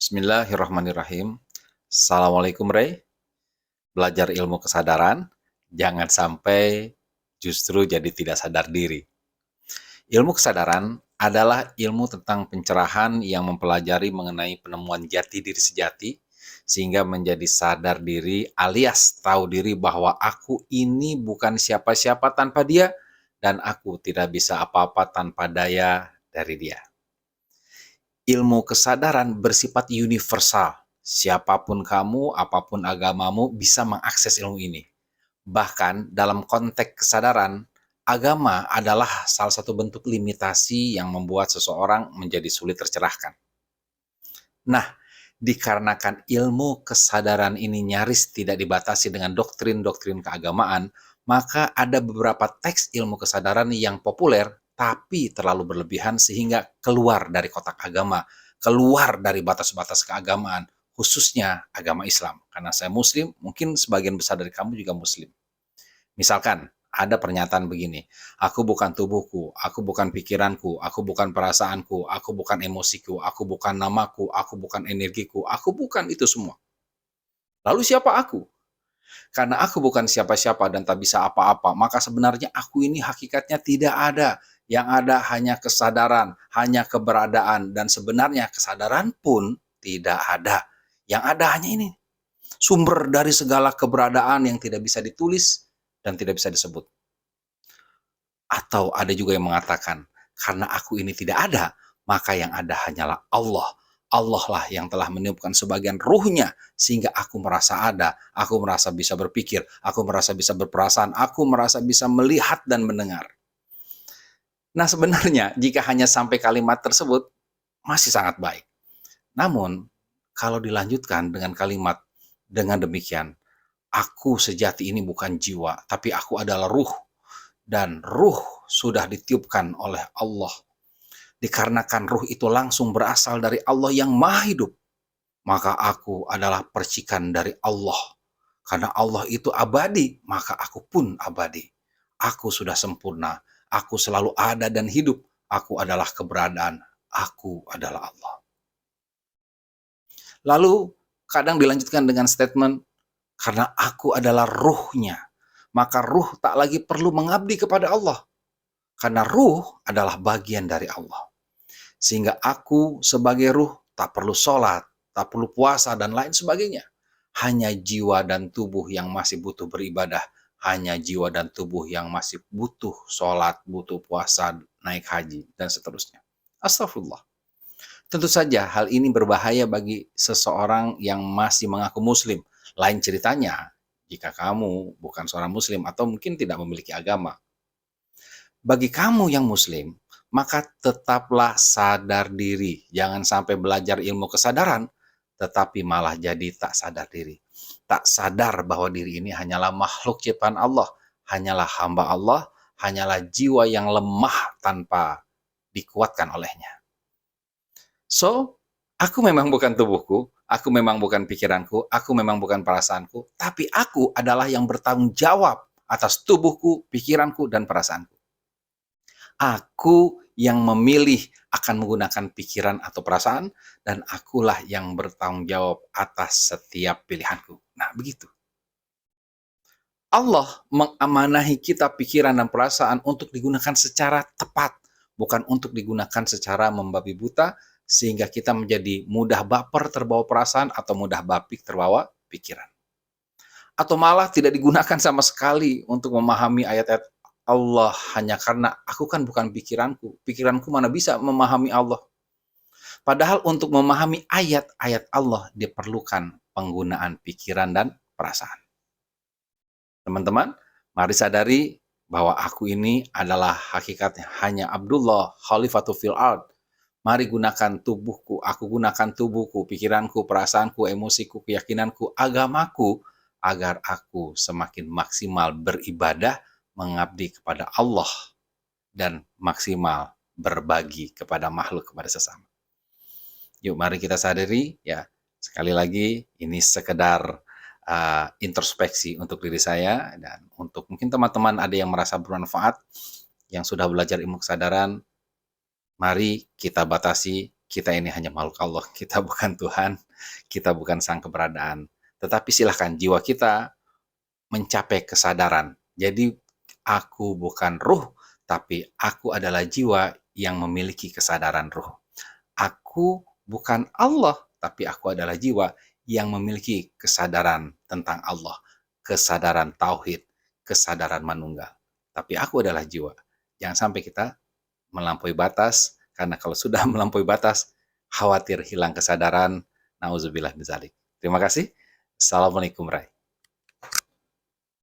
Bismillahirrahmanirrahim. Assalamualaikum Rey. Belajar ilmu kesadaran, jangan sampai justru jadi tidak sadar diri. Ilmu kesadaran adalah ilmu tentang pencerahan yang mempelajari mengenai penemuan jati diri sejati, sehingga menjadi sadar diri alias tahu diri bahwa aku ini bukan siapa-siapa tanpa dia, dan aku tidak bisa apa-apa tanpa daya dari dia. Ilmu kesadaran bersifat universal. Siapapun kamu, apapun agamamu, bisa mengakses ilmu ini. Bahkan dalam konteks kesadaran, agama adalah salah satu bentuk limitasi yang membuat seseorang menjadi sulit tercerahkan. Nah, dikarenakan ilmu kesadaran ini nyaris tidak dibatasi dengan doktrin-doktrin keagamaan, maka ada beberapa teks ilmu kesadaran yang populer tapi terlalu berlebihan sehingga keluar dari kotak agama, keluar dari batas-batas keagamaan, khususnya agama Islam. Karena saya Muslim, mungkin sebagian besar dari kamu juga Muslim. Misalkan, ada pernyataan begini, aku bukan tubuhku, aku bukan pikiranku, aku bukan perasaanku, aku bukan emosiku, aku bukan namaku, aku bukan energiku, aku bukan itu semua. Lalu siapa aku? Karena aku bukan siapa-siapa dan tak bisa apa-apa, maka sebenarnya aku ini hakikatnya tidak ada. Yang ada hanya kesadaran, hanya keberadaan, dan sebenarnya kesadaran pun tidak ada. Yang ada hanya ini, sumber dari segala keberadaan yang tidak bisa ditulis dan tidak bisa disebut. Atau ada juga yang mengatakan, karena aku ini tidak ada, maka yang ada hanyalah Allah. Allah lah yang telah meniupkan sebagian ruhnya, sehingga aku merasa ada, aku merasa bisa berpikir, aku merasa bisa berperasaan, aku merasa bisa melihat dan mendengar. Nah sebenarnya jika hanya sampai kalimat tersebut, masih sangat baik. Namun, kalau dilanjutkan dengan kalimat, dengan demikian, aku sejati ini bukan jiwa, tapi aku adalah ruh. Dan ruh sudah ditiupkan oleh Allah. Dikarenakan ruh itu langsung berasal dari Allah yang maha hidup, maka aku adalah percikan dari Allah. Karena Allah itu abadi, maka aku pun abadi. Aku sudah sempurna, aku selalu ada dan hidup, aku adalah keberadaan, aku adalah Allah. Lalu kadang dilanjutkan dengan statement, karena aku adalah ruhnya, maka ruh tak lagi perlu mengabdi kepada Allah. Karena ruh adalah bagian dari Allah. Sehingga aku sebagai ruh tak perlu sholat, tak perlu puasa, dan lain sebagainya. Hanya jiwa dan tubuh yang masih butuh beribadah. Hanya jiwa dan tubuh yang masih butuh sholat, butuh puasa, naik haji, dan seterusnya. Astagfirullah. Tentu saja hal ini berbahaya bagi seseorang yang masih mengaku muslim. Lain ceritanya jika kamu bukan seorang muslim atau mungkin tidak memiliki agama. Bagi kamu yang muslim, maka tetaplah sadar diri. Jangan sampai belajar ilmu kesadaran, tetapi malah jadi tak sadar diri. Tak sadar bahwa diri ini hanyalah makhluk ciptaan Allah, hanyalah hamba Allah, hanyalah jiwa yang lemah tanpa dikuatkan olehnya. So, aku memang bukan tubuhku, aku memang bukan pikiranku, aku memang bukan perasaanku, tapi aku adalah yang bertanggung jawab atas tubuhku, pikiranku, dan perasaanku. Aku yang memilih akan menggunakan pikiran atau perasaan, dan akulah yang bertanggung jawab atas setiap pilihanku. Nah, begitu. Allah mengamanahi kita pikiran dan perasaan untuk digunakan secara tepat, bukan untuk digunakan secara membabi buta, sehingga kita menjadi mudah baper terbawa perasaan atau mudah bapik terbawa pikiran. Atau malah tidak digunakan sama sekali untuk memahami ayat-ayat Allah hanya karena aku kan bukan pikiranku. Pikiranku mana bisa memahami Allah. Padahal untuk memahami ayat-ayat Allah diperlukan penggunaan pikiran dan perasaan. Teman-teman, mari sadari bahwa aku ini adalah hakikatnya hanya Abdullah Khalifatul fil ard. Mari gunakan tubuhku, aku gunakan tubuhku, pikiranku, perasaanku, emosiku, keyakinanku, agamaku, agar aku semakin maksimal beribadah, mengabdi kepada Allah, dan maksimal berbagi kepada makhluk, kepada sesama. Yuk mari kita sadari, ya sekali lagi ini sekedar introspeksi untuk diri saya, dan untuk mungkin teman-teman ada yang merasa bermanfaat, yang sudah belajar ilmu kesadaran, mari kita batasi, kita ini hanya makhluk Allah, kita bukan Tuhan, kita bukan sang keberadaan. Tetapi silahkan jiwa kita mencapai kesadaran. Jadi aku bukan ruh, tapi aku adalah jiwa yang memiliki kesadaran ruh. Aku bukan Allah, tapi aku adalah jiwa yang memiliki kesadaran tentang Allah, kesadaran tauhid, kesadaran manunggal. Tapi aku adalah jiwa. Jangan sampai kita melampaui batas, karena kalau sudah melampaui batas, khawatir hilang kesadaran. Nauzubillah min dzalik. Terima kasih. Assalamualaikum Rai.